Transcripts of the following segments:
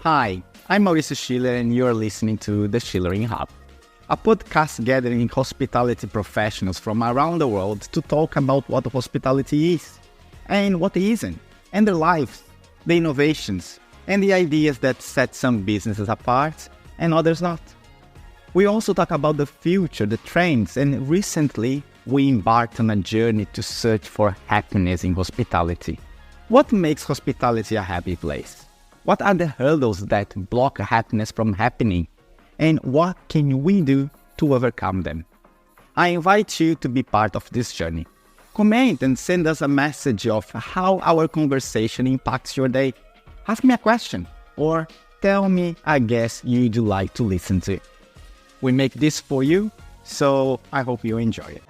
Hi, I'm Mauricio Schiller and you're listening to the Schulering Hub, a podcast gathering hospitality professionals from around the world to talk about what hospitality is and what it isn't, and their lives, the innovations, and the ideas that set some businesses apart and others not. We also talk about the future, the trends, and recently we embarked on a journey to search for happiness in hospitality. What makes hospitality a happy place? What are the hurdles that block happiness from happening? And what can we do to overcome them? I invite you to be part of this journey. Comment and send us a message of how our conversation impacts your day. Ask me a question or tell me a guest you'd like to listen to. We make this for you, so I hope you enjoy it.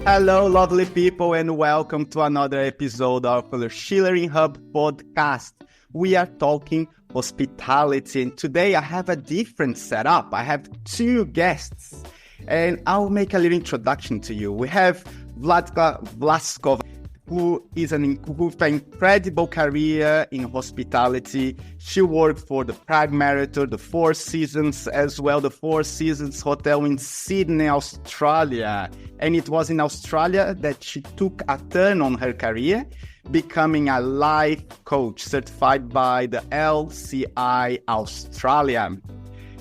Hello, lovely people, and welcome to another episode of the Schulering Hub Podcast. We are talking hospitality, and today I have a different setup. I have two guests, and I'll make a little introduction to you. We have Vladka Vlaskova, who has an incredible career in hospitality. She worked for the Prague Marathon, the Four Seasons, as well the Four Seasons Hotel in Sydney, Australia. And it was in Australia that she took a turn on her career, becoming a life coach certified by the LCI Australia.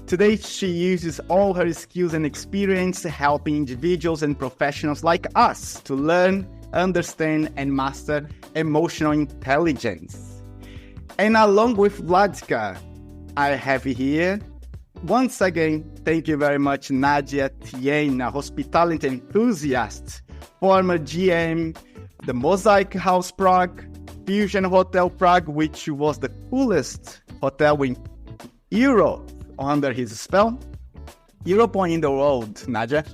Today, she uses all her skills and experience helping individuals and professionals like us to learn, understand, and master emotional intelligence. And along with Vladka, I have here, once again, thank you very much, Nah-Dja Tien, a hospitality enthusiast, former GM, the Mosaic House Prague, Fusion Hotel Prague, which was the coolest hotel in Europe under his spell. Europe or in the world, Nah-Dja?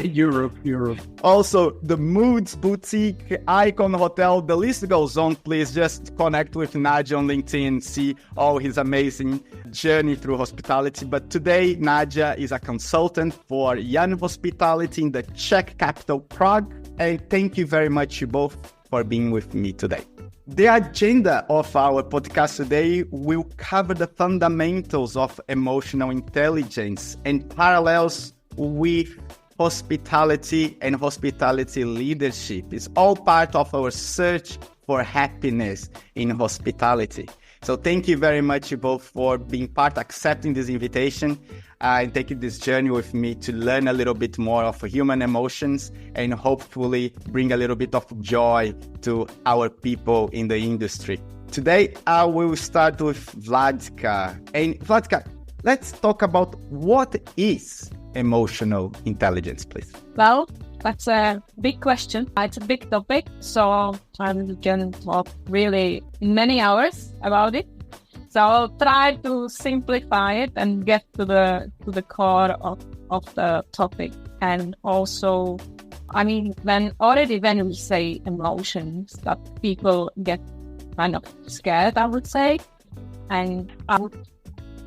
Europe. Also, the Moods Boutique, Icon Hotel, the list goes on. Please just connect with Nah-Dja on LinkedIn and see all his amazing journey through hospitality. But today, Nah-Dja is a consultant for Jan Hospitality in the Czech capital, Prague. And thank you very much, you both, for being with me today. The agenda of our podcast today will cover the fundamentals of emotional intelligence and parallels with hospitality and hospitality leadership. It's all part of our search for happiness in hospitality. So thank you very much, you both, for being part, accepting this invitation, and taking this journey with me to learn a little bit more of human emotions and hopefully bring a little bit of joy to our people in the industry. Today, I will start with Vladka. And Vladka, let's talk about what is emotional intelligence, please. Well, that's a big question. It's a big topic, so I can talk really many hours about it. So I'll try to simplify it and get to the core of the topic. And also, when we say emotions, that people get kind of scared, I would say. And I would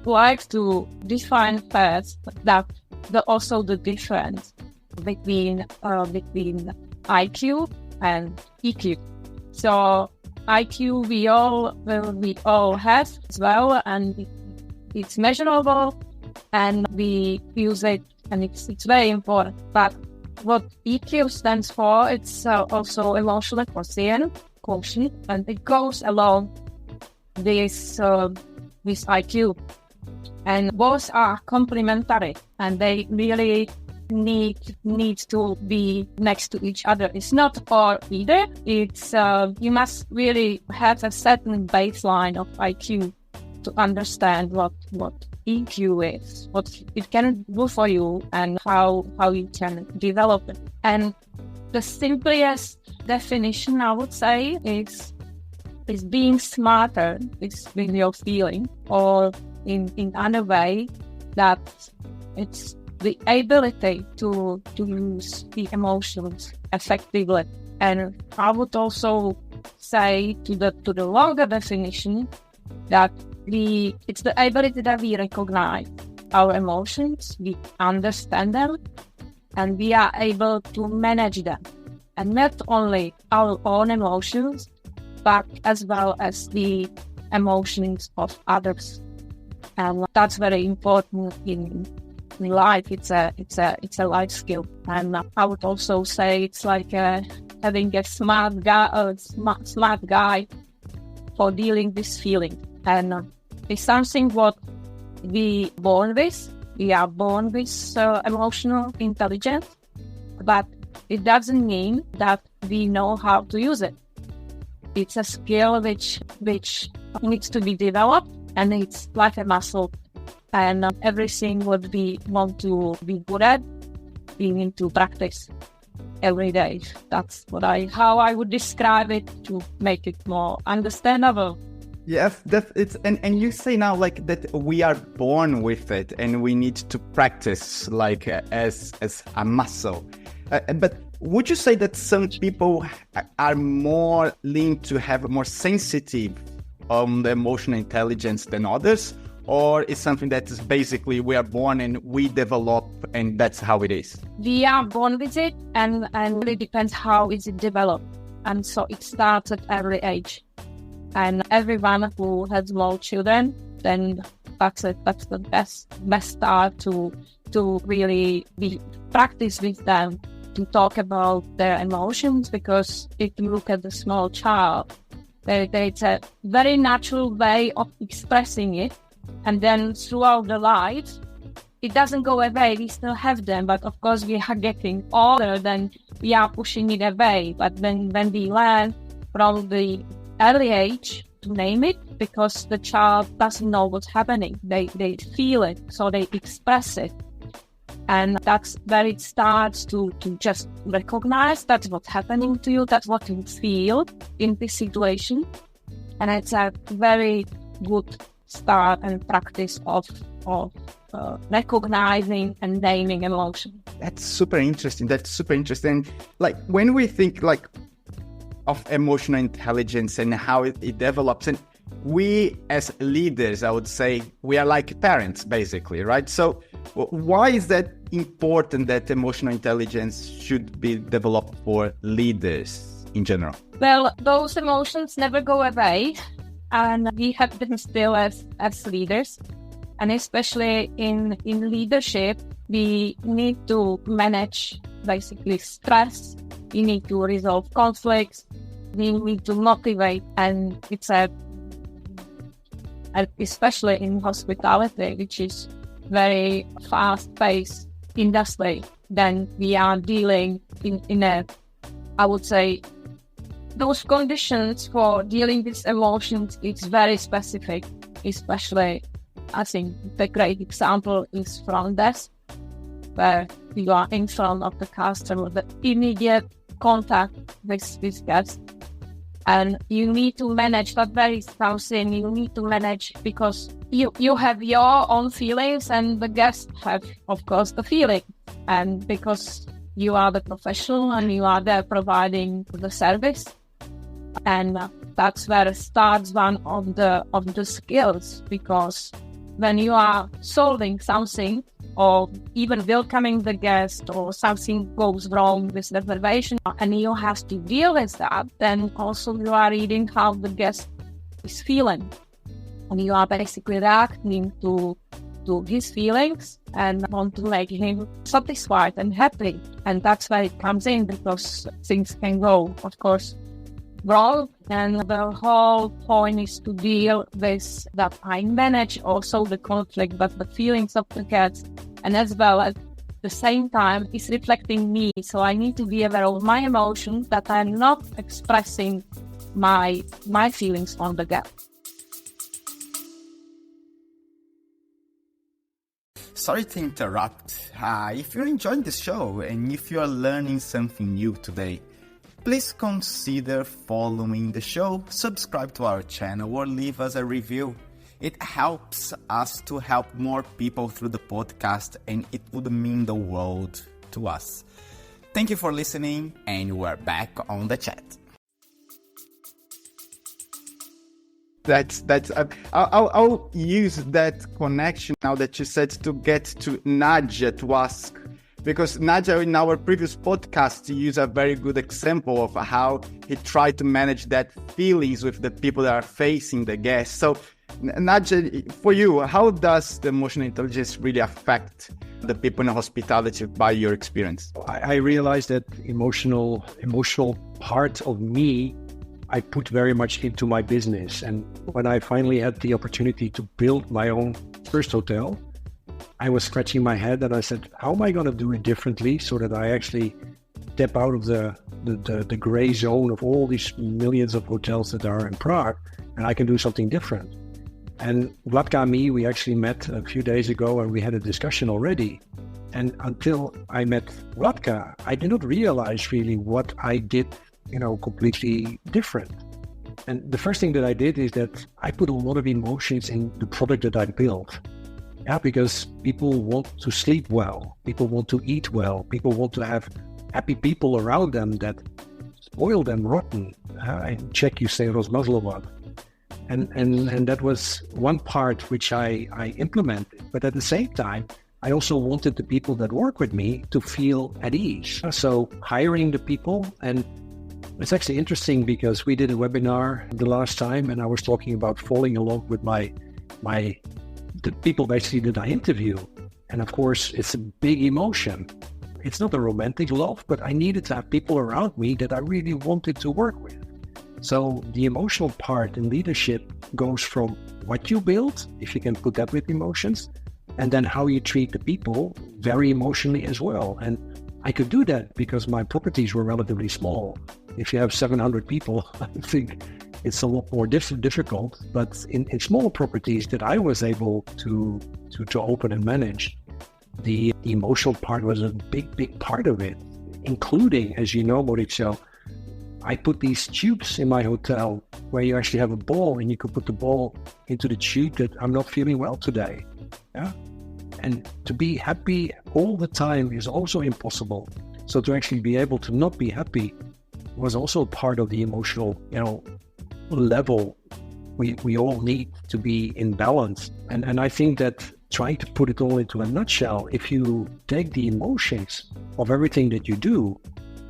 like to define first that also the difference between IQ and EQ. So IQ we all have as well, and it's measurable, and we use it, and it's very important. But what EQ stands for, it's also emotional quotient, and it goes along this IQ. And both are complementary, and they really need to be next to each other. It's not or either. It's you must really have a certain baseline of IQ to understand what EQ is, what it can do for you, and how you can develop it. And the simplest definition, I would say, is being smarter with your feeling, or in other way, that it's the ability to use the emotions effectively. And I would also say to the longer definition that it's the ability that we recognize our emotions, we understand them, and we are able to manage them. and not only our own emotions, but as well as the emotions of others. And that's very important in life. It's a life skill. And I would also say it's like having a smart guy for dealing with feeling. And it's something what we born with. We are born with emotional intelligence, but it doesn't mean that we know how to use it. It's a skill which needs to be developed, and it's like a muscle. And everything what we want to be good at, we need to practice every day. That's how I would describe it to make it more understandable. Yes, and you say now like that we are born with it and we need to practice like as a muscle. But would you say that some people are more linked to have more sensitive on the emotional intelligence than others? Or is something that is basically we are born and we develop and that's how it is? We are born with it and it depends how is it developed. And so it starts at every age. And everyone who has small children, then that's it. That's the best start to really practice with them, to talk about their emotions, because if you look at the small child, it's a very natural way of expressing it. And then throughout the life, it doesn't go away. We still have them, but of course we are getting older, then we are pushing it away. But when we learn from the early age to name it, because the child doesn't know what's happening, they feel it, so they express it. And that's where it starts to just recognize that's what's happening to you, that's what you feel in this situation. And it's a very good start and practice of recognizing and naming emotion. That's super interesting. Like when we think like of emotional intelligence and how it develops, and we as leaders, I would say we are like parents basically, right? So why is that important that emotional intelligence should be developed for leaders in general? Well, those emotions never go away, and we have them still as leaders. And especially in leadership, we need to manage basically stress. We need to resolve conflicts. We need to motivate, and it's especially in hospitality, which is very fast-paced industry. Then we are dealing in a, I would say, those conditions for dealing with emotions, it's very specific. Especially, I think the great example is front desk, where you are in front of the customer, the immediate contact with guests. And you need to manage that very something you need to manage, because you have your own feelings and the guests have, of course, the feeling. And because you are the professional and you are there providing the service. And that's where it starts one of the skills, because when you are solving something or even welcoming the guest, or something goes wrong with the reservation and you have to deal with that, then also you are reading how the guest is feeling. And you are basically reacting to his feelings and want to make him satisfied and happy. And that's where it comes in, because things can go, of course, wrong. And the whole point is to deal with that. I manage also the conflict, but the feelings of the guests, and as well at the same time is reflecting me. So I need to be aware of my emotions, that I'm not expressing my feelings on the guest. Sorry to interrupt. If you're enjoying this show and if you're learning something new today, please consider following the show, subscribe to our channel, or leave us a review. It helps us to help more people through the podcast, and it would mean the world to us. Thank you for listening, and we're back on the chat. I'll use that connection now that you said to get to Nah-Dja to ask because Nah-Dja, in our previous podcast, used a very good example of how he tried to manage that feelings with the people that are facing the guests. So Nah-Dja, for you, how does the emotional intelligence really affect the people in hospitality by your experience? I realized that emotional part of me, I put very much into my business. And when I finally had the opportunity to build my own first hotel, I was scratching my head and I said, how am I going to do it differently so that I actually step out of the gray zone of all these millions of hotels that are in Prague, and I can do something different. And Vladka and me, we actually met a few days ago and we had a discussion already. And until I met Vladka, I did not realize really what I did, completely different. And the first thing that I did is that I put a lot of emotions in the product that I built. Yeah, because people want to sleep well, people want to eat well, people want to have happy people around them that spoil them rotten. In Czech you say rozmazlovat. And that was one part which I implemented. But at the same time, I also wanted the people that work with me to feel at ease. So hiring the people, and it's actually interesting because we did a webinar the last time and I was talking about falling in love with the people basically that I interview. And of course, it's a big emotion. It's not a romantic love, but I needed to have people around me that I really wanted to work with. So the emotional part in leadership goes from what you build, if you can put that with emotions, and then how you treat the people very emotionally as well. And I could do that because my properties were relatively small. If you have 700 people, I think it's a lot more difficult. But in small properties that I was able to open and manage, the emotional part was a big part of it, including, as you know, Mauricio, I put these tubes in my hotel where you actually have a ball and you can put the ball into the tube that I'm not feeling well today. Yeah. And to be happy all the time is also impossible. So to actually be able to not be happy was also part of the emotional, level we all need to be in balance. And I think that trying to put it all into a nutshell, if you take the emotions of everything that you do,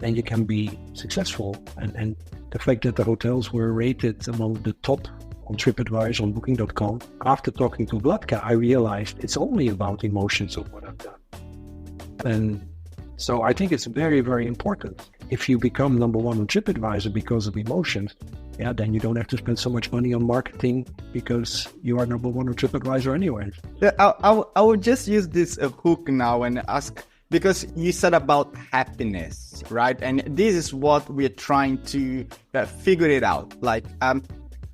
then you can be successful. And the fact that the hotels were rated among the top on TripAdvisor, on Booking.com, after talking to Vladka, I realized it's only about emotions of what I've done. And so I think it's very, very important. If you become number one on TripAdvisor because of emotions, then you don't have to spend so much money on marketing because you are number one on TripAdvisor anyway. I will just use this hook now and ask, because you said about happiness, right? And this is what we're trying to figure it out.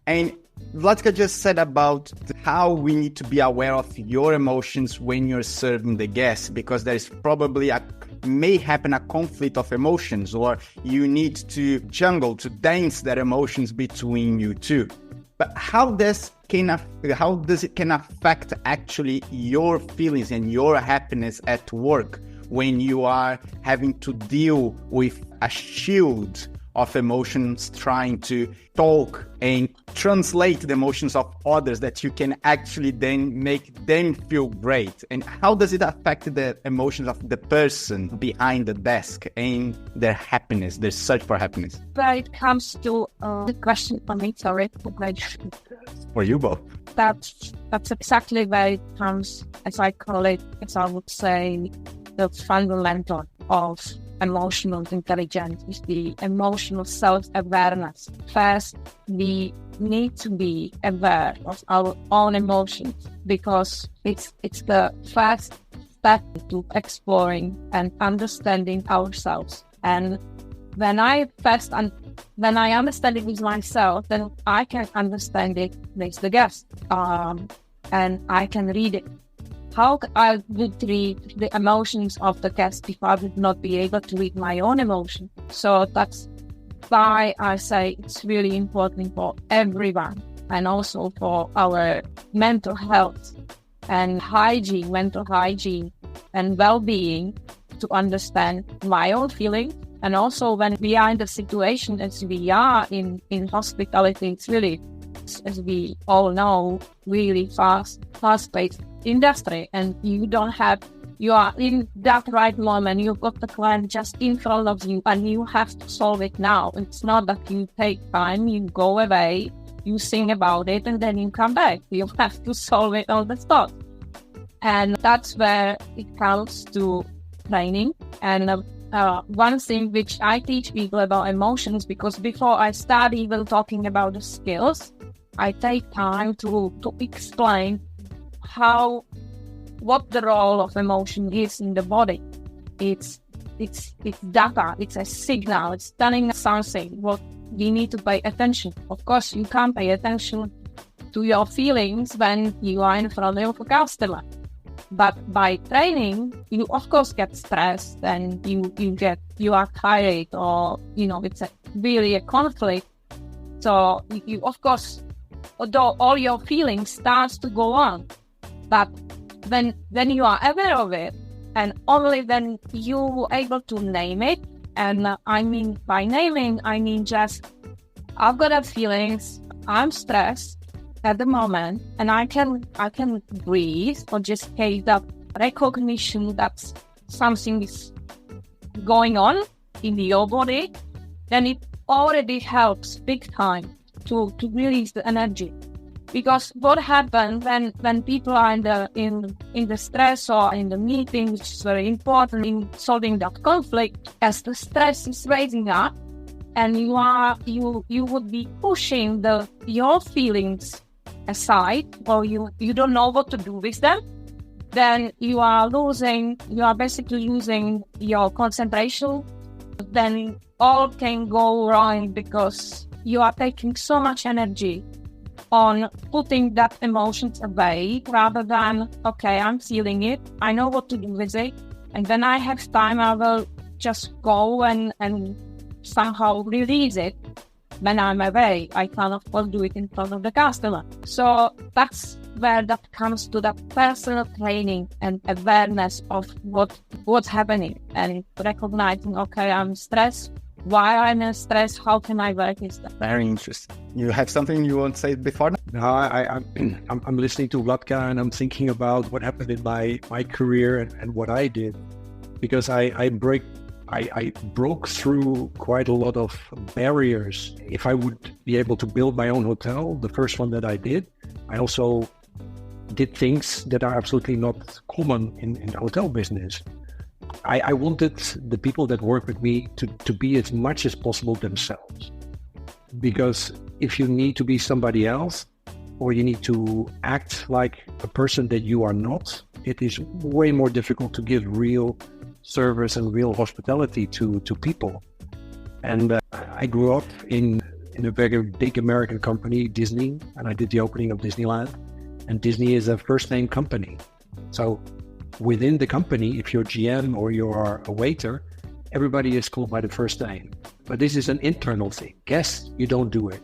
And Vladka just said about how we need to be aware of your emotions when you're serving the guests, because there is probably may happen a conflict of emotions, or you need to dance that emotions between you two. But how does it can affect actually your feelings and your happiness at work when you are having to deal with a shield of emotions, trying to talk and translate the emotions of others that you can actually then make them feel great? And how does it affect the emotions of the person behind the desk and their happiness, their search for happiness? When it comes to the question for me, sorry. For you both. That's exactly where it comes, as I call it, as I would say, the fundamental of emotional intelligence is the emotional self-awareness. First, we need to be aware of our own emotions because it's the first step to exploring and understanding ourselves. And when I understand it with myself, then I can understand it with the guest, and I can read it. How I would read the emotions of the guest if I would not be able to read my own emotion? So that's why I say it's really important for everyone, and also for our mental health and hygiene, mental hygiene and well-being, to understand my own feelings. And also when we are in the situation as we are in hospitality, it's really, as we all know, really fast-paced industry, and you don't have you are in that right moment. You've got the client just in front of you and you have to solve it now. It's not that you take time, you go away, you think about it, and then you come back. You have to solve it on the spot. And that's where it comes to training. And one thing which I teach people about emotions, because before I start even talking about the skills, I take time to explain what the role of emotion is in the body. It's data, it's a signal, it's telling us something what we need to pay attention. Of course, you can't pay attention to your feelings when you are in front of a customer. But by training, you of course get stressed and you are tired, or it's really a conflict. So you of course, although all your feelings starts to go on, but when you are aware of it, and only then you able to name it. And I mean by naming, I mean just I've got feelings, I'm stressed at the moment, and I can breathe, or just take that recognition that something is going on in your body, then it already helps big time to release the energy. Because what happens when people are in the stress or in the meeting, which is very important in solving that conflict, as the stress is raising up, and you would be pushing your feelings aside, or you don't know what to do with them, then you are basically losing your concentration. Then all can go wrong, because you are taking so much energy on putting that emotions away, rather than, okay, I'm feeling it, I know what to do with it, and when I have time, I will just go and somehow release it. When I'm away, I can of course do it in front of the customer. So that's where that comes to that personal training and awareness of what's happening, and recognizing, okay, I'm stressed. Why I'm in stress? How can I work with that? Very interesting. You have something you want to say before? No, I'm listening to Vladka, and I'm thinking about what happened in my career and what I did, because I broke through quite a lot of barriers. If I would be able to build my own hotel, the first one that I did, I also did things that are absolutely not common in the hotel business. I wanted the people that work with me to be as much as possible themselves. Because if you need to be somebody else, or you need to act like a person that you are not, it is way more difficult to give real service and real hospitality to people. And I grew up in a very big American company, Disney, and I did the opening of Disneyland. And Disney is a first name company. So within the company, if you're GM or you're a waiter, everybody is called by the first name. But this is an internal thing. Guests, you don't do it.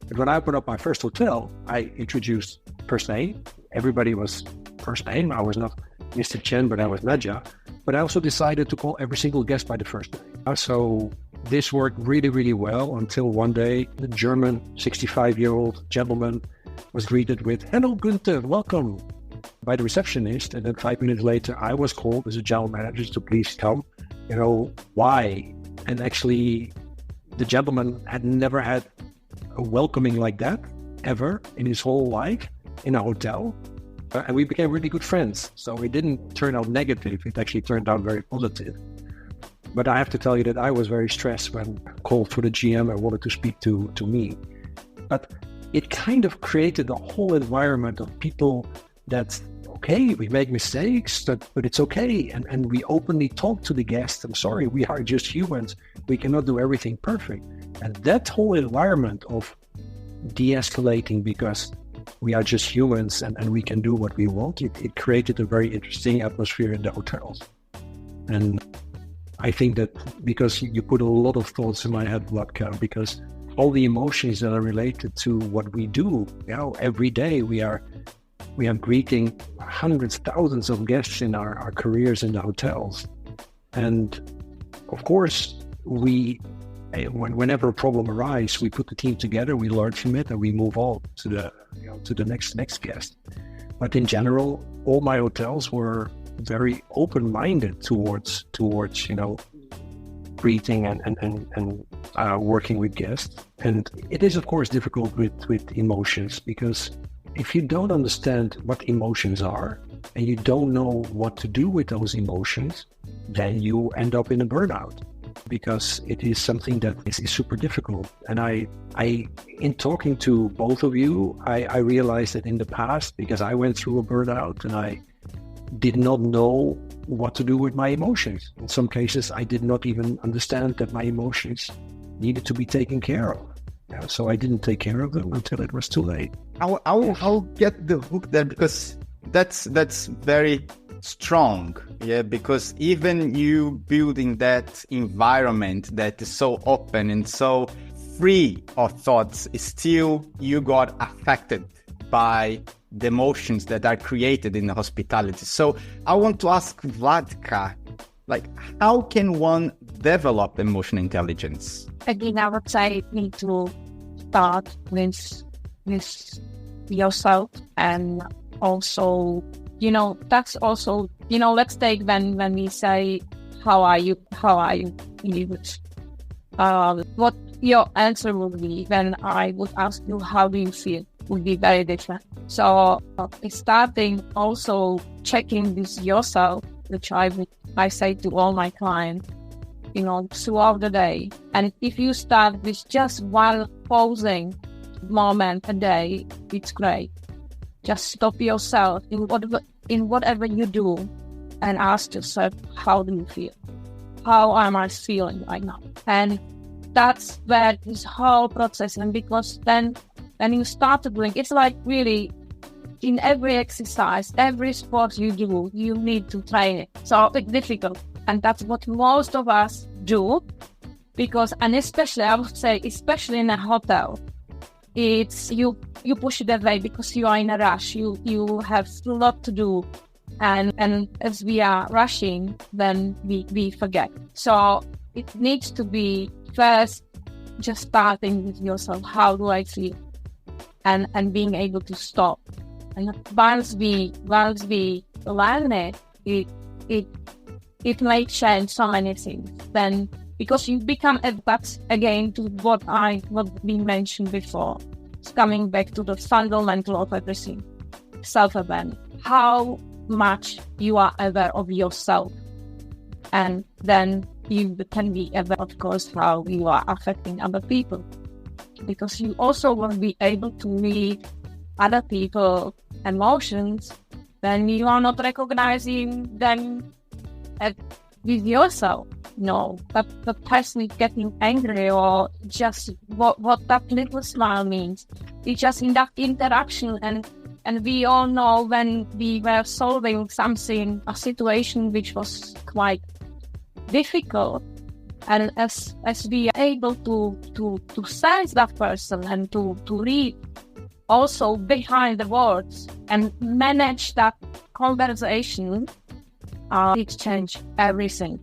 But when I opened up my first hotel, I introduced first name. Everybody was first name. I was not Mr. Tien, but I was Nah-Dja. But I also decided to call every single guest by the first name. So this worked really, really well until one day, the German 65-year-old gentleman was greeted with, "Hello, Günther, welcome," by the receptionist. And then 5 minutes later, I was called as a general manager to please come. Why? And actually, the gentleman had never had a welcoming like that ever in his whole life in a hotel. And we became really good friends. So it didn't turn out negative. It actually turned out very positive. But I have to tell you that I was very stressed when called for the GM and wanted to speak to me. But it kind of created a whole environment of people that, okay, we make mistakes, but it's okay. And we openly talk to the guests. I'm sorry, we are just humans. We cannot do everything perfect. And that whole environment of de-escalating because we are just humans and we can do what we want, it created a very interesting atmosphere in the hotels. And I think that because you put a lot of thoughts in my head, Vladka, because all the emotions that are related to what we do, every day we are greeting hundreds, thousands of guests in our careers in the hotels. And of course, whenever a problem arises, we put the team together, we learn from it, and we move on to the next guest. But in general, all my hotels were very open-minded towards greeting and working with guests. And it is, of course, difficult with emotions, because if you don't understand what emotions are and you don't know what to do with those emotions, then you end up in a burnout, because it is something that is super difficult. And I in talking to both of you, I realized that in the past, because I went through a burnout and I did not know what to do with my emotions. In some cases, I did not even understand that my emotions needed to be taken care of. Yeah, so I didn't take care of them until it was too late. I'll get the hook there, because that's very strong. Yeah, because even you building that environment that is so open and so free of thoughts, still you got affected by the emotions that are created in the hospitality. So I want to ask Vladka, like, how can one develop emotional intelligence? Again, I would say you need to start with yourself, and also, that's also, let's take when we say, how are you in English? What your answer would be when I would ask you, how do you feel, would be very different. So starting also checking this yourself, which I say to all my clients, throughout the day. And if you start with just one pausing moment a day, it's great. Just stop yourself in whatever you do and ask yourself, how do you feel? How am I feeling right now? And that's where this whole process, and because then when you start to doing, it's like really in every exercise, every sport you do, you need to train it. So it's difficult. And that's what most of us do, because, and especially, I would say, especially in a hotel, it's you push it away because you are in a rush. You have a lot to do. And as we are rushing, then we forget. So it needs to be first just starting with yourself. How do I feel? And being able to stop. And once we learn it may change so many things. Then, because you become that's again to what we mentioned before. It's coming back to the fundamental of everything, self-awareness. How much you are aware of yourself, and then you can be aware, of course, how you are affecting other people, because you also will be able to read other people's emotions when you are not recognizing them with yourself. No, the person is getting angry, or just what that little smile means. It's just in that interaction, and we all know when we were solving something, a situation which was quite difficult, and as we are able to sense that person and to read also behind the words and manage that conversation, it changed everything.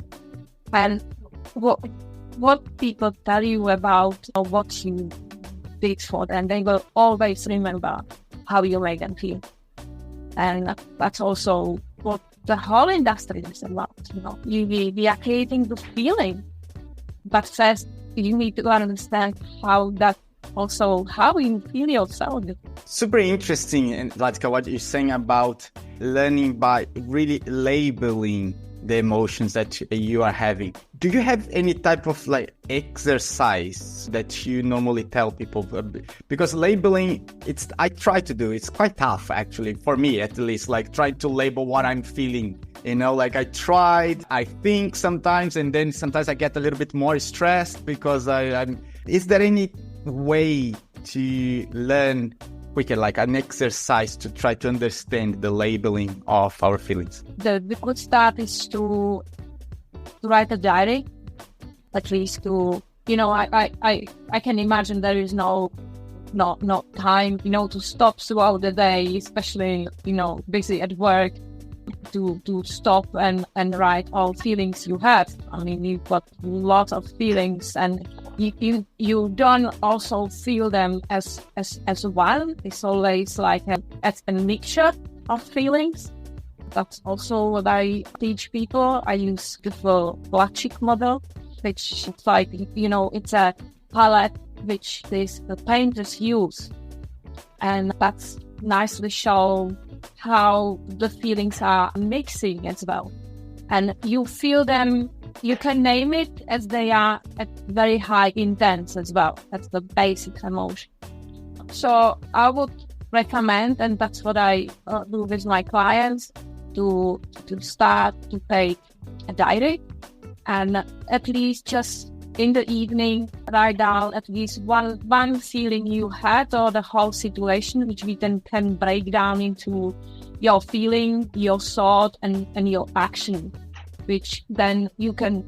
And what people tell you about what you did for them, they will always remember how you made them feel. And that's also what the whole industry is about. We are creating the feeling, but first you need to understand how you feel yourself. Super interesting, and Vladka, what you're saying about learning by really labeling the emotions that you are having. Do you have any type of exercise that you normally tell people? Because labeling, I try to do, it's quite tough actually, for me at least, try to label what I'm feeling. I tried, I think sometimes, and then sometimes I get a little bit more stressed because is there any way to learn quicker, like an exercise to try to understand the labeling of our feelings? The good start is to write a diary, at least to, I can imagine there is no time, to stop throughout the day, especially, busy at work, to stop and write all feelings you have. I mean, you've got lots of feelings, and you don't also feel them as one. It's always as a mixture of feelings. That's also what I teach people. I use the Vladka model, which is like, it's a palette which the painters use. And that's nicely show how the feelings are mixing as well. And you feel them, you can name it as they are at very high intense as well. That's the basic emotion. So I would recommend, and that's what I do with my clients, to start to take a diary and at least just in the evening write down at least one feeling you had or the whole situation, which we then can break down into your feeling, your thought, and your action, which then you can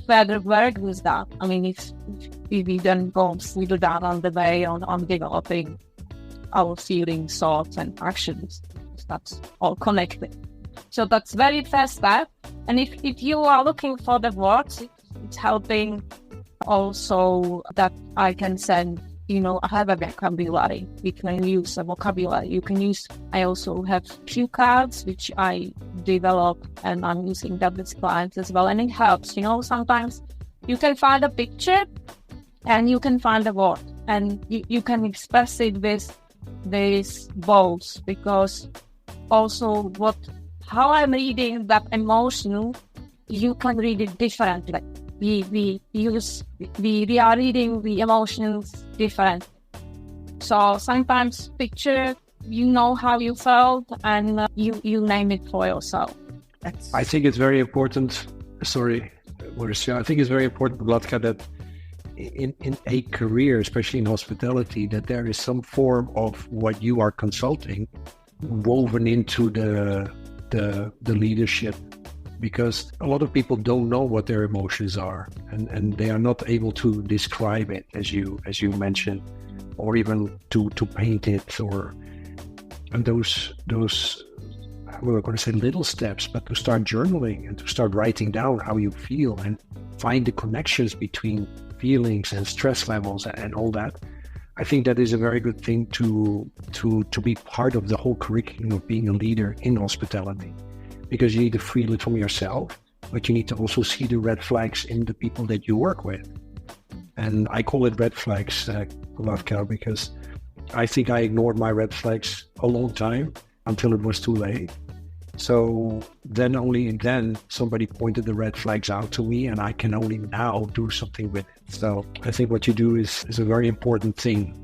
further work with that. I mean, if we then go further down on the way on developing our feelings, thoughts, and actions, that's all connected. So that's very first step. And if you are looking for the words, it's helping also that I can send, I have a vocabulary. We can use a vocabulary. You can use, I also have cue cards, which I develop, and I'm using that with clients as well. And it helps, sometimes you can find a picture and you can find a word, and you can express it with these both, because also how I'm reading that emotion, you can read it differently. We are reading the emotions different. So sometimes picture, how you felt, and you name it for yourself. I think it's very important. Sorry, Mauricio. I think it's very important, Vladka, that in a career, especially in hospitality, that there is some form of what you are consulting woven into the leadership, because a lot of people don't know what their emotions are, and they are not able to describe it as you mentioned, or even to paint it, and those we're going to say little steps, but to start journaling and to start writing down how you feel and find the connections between feelings and stress levels and all that. I think that is a very good thing to be part of the whole curriculum of being a leader in hospitality, because you need to feel it from yourself, but you need to also see the red flags in the people that you work with. And I call it red flags, Vladka, because I think I ignored my red flags a long time until it was too late. So only then somebody pointed the red flags out to me, and I can only now do something with it. So I think what you do is a very important thing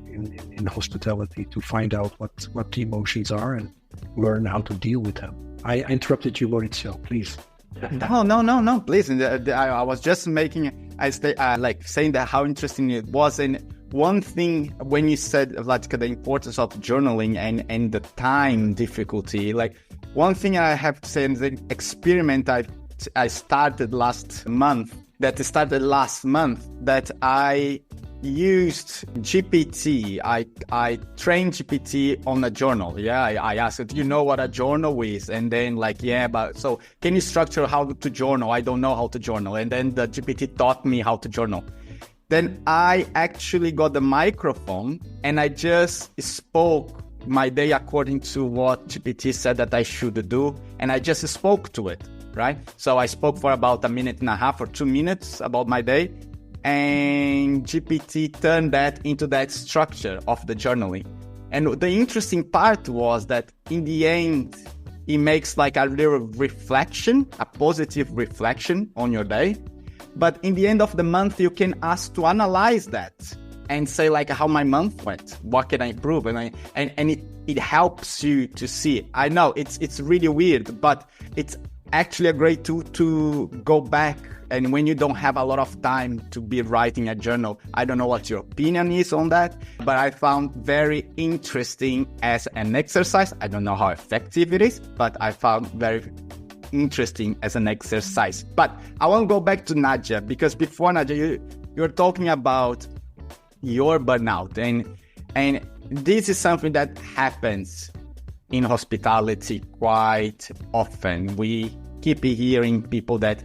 in hospitality, to find out what the emotions are and learn how to deal with them. I interrupted you, Maurizio, please. No, please. I was just saying that how interesting it was. And one thing, when you said, Vladka, the importance of journaling and the time difficulty, one thing I have to say is the experiment I started last month, that I used GPT. I trained GPT on a journal. Yeah, I asked it, do you know what a journal is? And then so can you structure how to journal? I don't know how to journal. And then the GPT taught me how to journal. Then I actually got the microphone and I just spoke my day according to what GPT said that I should do. And I just spoke to it, right? So I spoke for about 1.5 minutes or 2 minutes about my day. And GPT turned that into that structure of the journaling. And the interesting part was that in the end, it makes a little reflection, a positive reflection on your day. But in the end of the month, you can ask to analyze that and say how my month went, what can I improve? And it helps you to see. I know it's really weird, but it's actually a great tool to go back. And when you don't have a lot of time to be writing a journal, I don't know what your opinion is on that, but I found very interesting as an exercise. I don't know how effective it is, but I found very interesting as an exercise. But I want to go back to Nah-Dja, because before, Nah-Dja, you're talking about your burnout, and this is something that happens in hospitality quite often. We keep hearing people that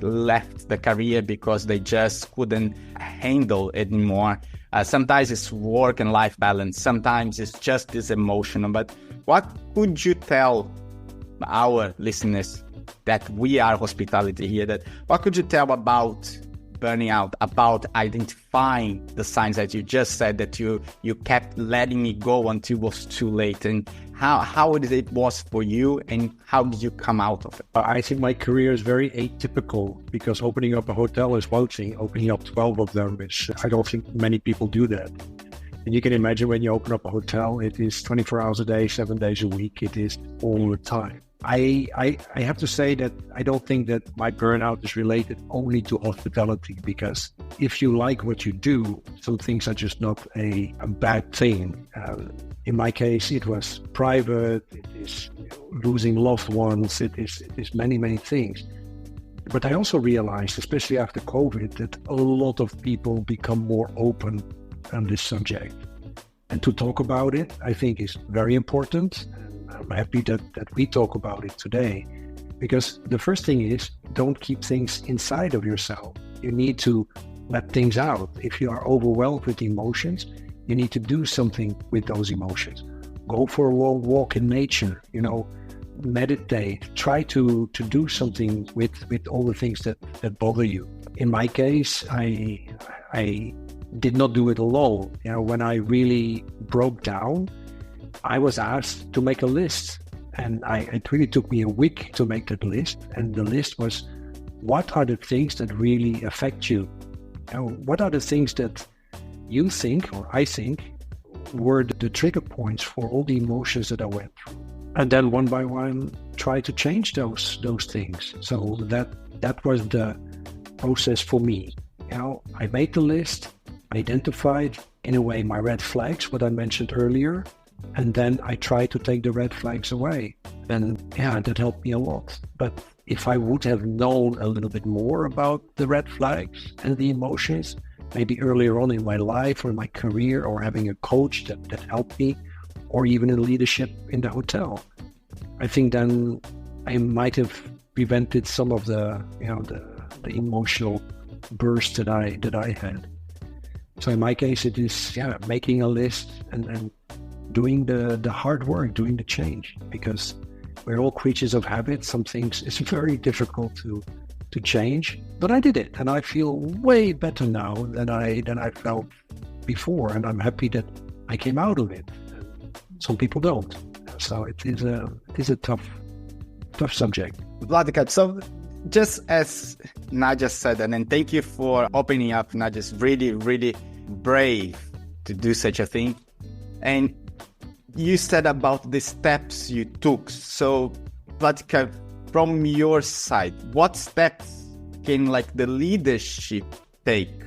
left the career because they just couldn't handle it anymore. Sometimes it's work and life balance. Sometimes it's just this emotional. But what could you tell our listeners that we are hospitality here, that what could you tell about burning out, about identifying the signs that you just said that you kept letting it go until it was too late, and how it was for you, and how did you come out of it? I think my career is very atypical, because opening up a hotel is one thing, opening up 12 of them is, I don't think many people do that. And you can imagine when you open up a hotel, it is 24 hours a day, 7 days a week, it is all the time. I have to say that I don't think that my burnout is related only to hospitality, because if you like what you do, some things are just not a bad thing. In my case, it was private, it is losing loved ones, it is many, many things. But I also realized, especially after COVID, that a lot of people become more open on this subject. And to talk about it, I think is very important. I'm happy that we talk about it today, because the first thing is, don't keep things inside of yourself. You need to let things out. If you are overwhelmed with emotions, you need to do something with those emotions. Go for a long walk in nature, meditate, try to do something with all the things that bother you. In my case, I did not do it alone. When I really broke down, I was asked to make a list, and it really took me a week to make that list. And the list was, what are the things that really affect you? What are the things that you think, or I think, were the trigger points for all the emotions that I went through? And then one by one, try to change those things. So that was the process for me. I made the list, identified, in a way, my red flags, what I mentioned earlier. And then I try to take the red flags away. And that helped me a lot. But if I would have known a little bit more about the red flags and the emotions, maybe earlier on in my life or my career, or having a coach that helped me, or even in leadership in the hotel, I think then I might have prevented some of the emotional burst that I had. So in my case, it is making a list and doing the hard work, doing the change, because we're all creatures of habit. Some things it's very difficult to change, but I did it, and I feel way better now than I felt before, and I'm happy that I came out of it. Some people don't, so it is a tough subject. Vladka, so just as Nah-Dja said, and thank you for opening up. Nah-Dja's really, really brave to do such a thing, and you said about the steps you took. So, Vladka, from your side, what steps can the leadership take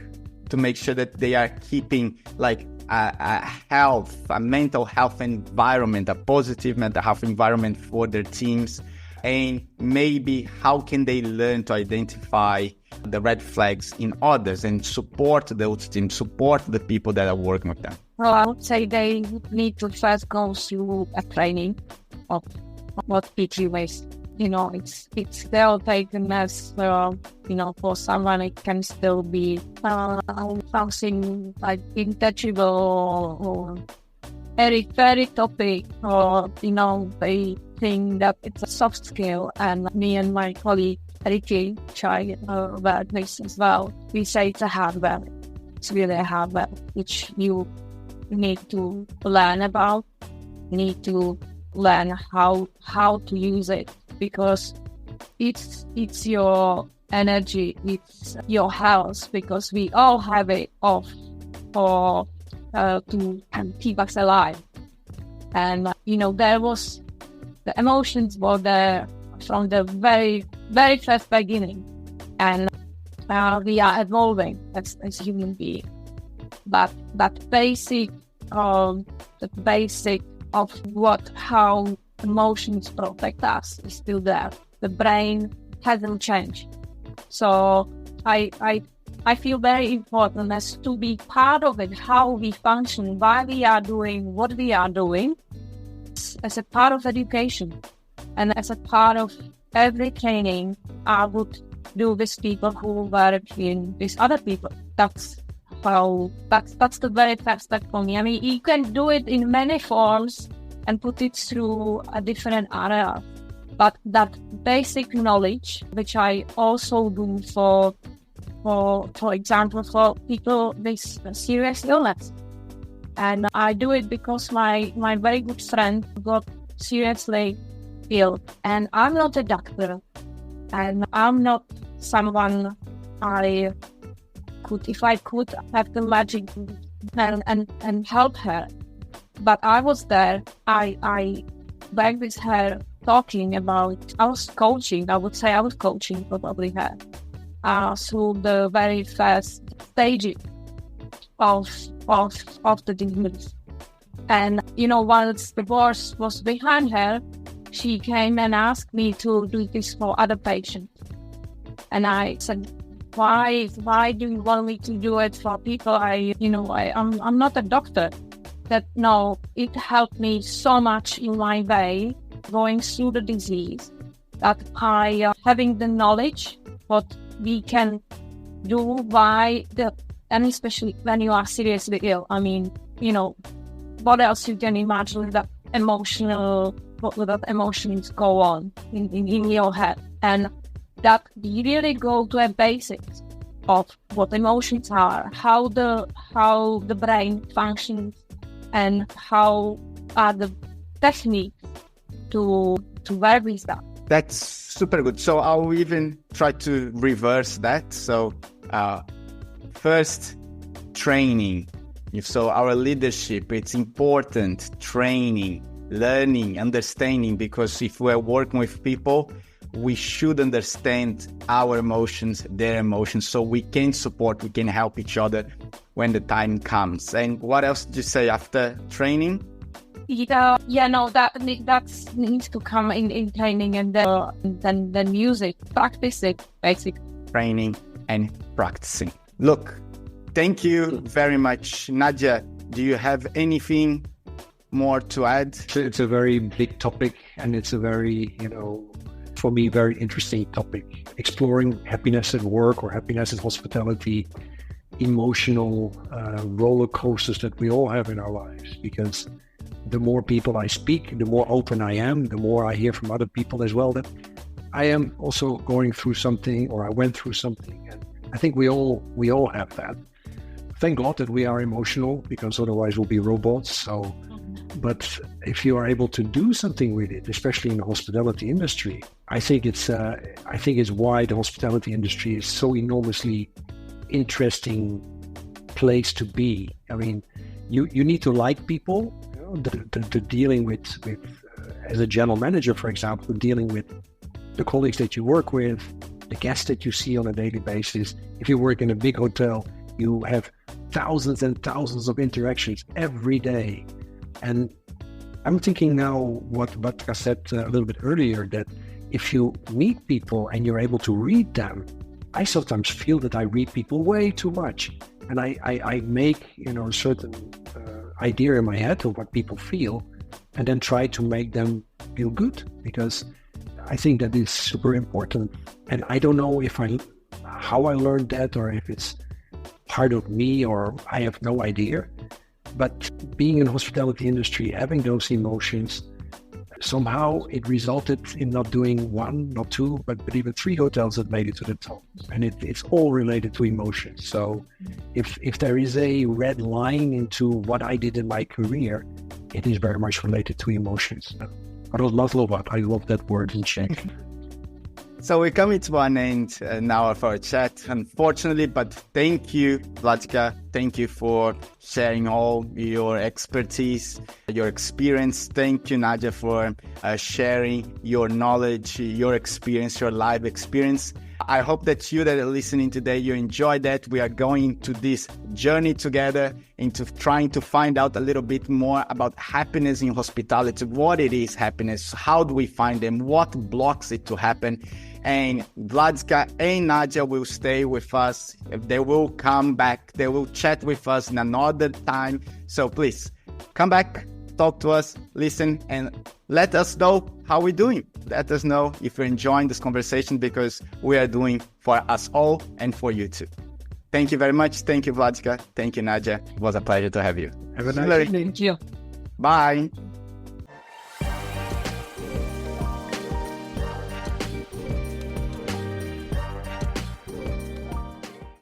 to make sure that they are keeping a mental health environment, a positive mental health environment for their teams? And maybe how can they learn to identify the red flags in others and support those teams, support the people that are working with them? Well, I would say they need to first go through a training of what PQ is. It's still taken as, for someone it can still be something like intangible or very, very topic, or, they think that it's a soft skill. And me and my colleague, Ricky, try about this as well. We say it's a hardware. It's really a hardware, which you need to learn about. You need to learn how to use it, because it's your energy, it's your health, because we all have it off for to keep us alive. And the emotions were there from the very, very first beginning, and we are evolving as human beings. But that basic of how emotions protect us is still there. The brain hasn't changed. So I feel very important as to be part of it, how we function, why we are doing what we are doing, as a part of education and as a part of every training I would do with people who work with other people. That's the very first step for me. I mean, you can do it in many forms and put it through a different area. But that basic knowledge, which I also do for example, for people with serious illness. And I do it because my very good friend got seriously ill. And I'm not a doctor. And I'm not someone if I could have the magic and help her. But I was there. I back with her talking about, I was coaching probably her through the very first stages of the disease. And, once the worst was behind her, she came and asked me to do this for other patients. And I said, why do you want me to do it for people? I'm not a doctor. No, it helped me so much in my way going through the disease that having the knowledge what we can do and especially when you are seriously ill. I mean, what else you can imagine that emotions go on in your head, and that you really go to a basics of what emotions are, how the brain functions, and how are the techniques to work with that. That's super good. So I'll even try to reverse that. So first, training. So our leadership, it's important, training, learning, understanding, because if we're working with people, we should understand our emotions, their emotions, so we can support, we can help each other when the time comes. And what else did you say after training? That needs to come in training, and then music, practicing, basic. Training and practicing. Look, thank you very much. Nah-Dja, do you have anything more to add? It's a very big topic, and it's a very, for me, very interesting topic. Exploring happiness at work or happiness in hospitality, emotional roller coasters that we all have in our lives. Because the more people I speak, the more open I am, the more I hear from other people as well that I am also going through something, or I went through something. And I think we all have that. Thank God that we are emotional, because otherwise we'll be robots. So, but if you are able to do something with it, especially in the hospitality industry, I think it's why the hospitality industry is so enormously interesting place to be. I mean, you need to like people. The dealing with as a general manager, for example, dealing with the colleagues that you work with, the guests that you see on a daily basis. If you work in a big hotel, you have thousands and thousands of interactions every day. And I'm thinking now what Vladka said a little bit earlier, that if you meet people and you're able to read them, I sometimes feel that I read people way too much. And I make, a certain idea in my head of what people feel, and then try to make them feel good, because I think that is super important. And I don't know how I learned that, or if it's part of me, or I have no idea. But being in the hospitality industry, having those emotions, somehow it resulted in not doing one, not two, but even 3 hotels that made it to the top. And it's all related to emotions. So if there is a red line into what I did in my career, it is very much related to emotions. I love that word in Czech. So we're coming to an end now of our chat, unfortunately, but thank you, Vladka. Thank you for sharing all your expertise, your experience. Thank you, Nah-Dja, for sharing your knowledge, your experience, your life experience. I hope that you that are listening today, you enjoyed that. We are going to this journey together into trying to find out a little bit more about happiness in hospitality, what it is happiness, how do we find them, what blocks it to happen. And Vladka and Nah-Dja will stay with us. They will come back. They will chat with us in another time. So please come back, talk to us, listen, and let us know how we're doing. Let us know if you're enjoying this conversation, because we are doing for us all and for you too. Thank you very much. Thank you, Vladka. Thank you, Nah-Dja. It was a pleasure to have you. Have a nice evening. Thank you. Bye.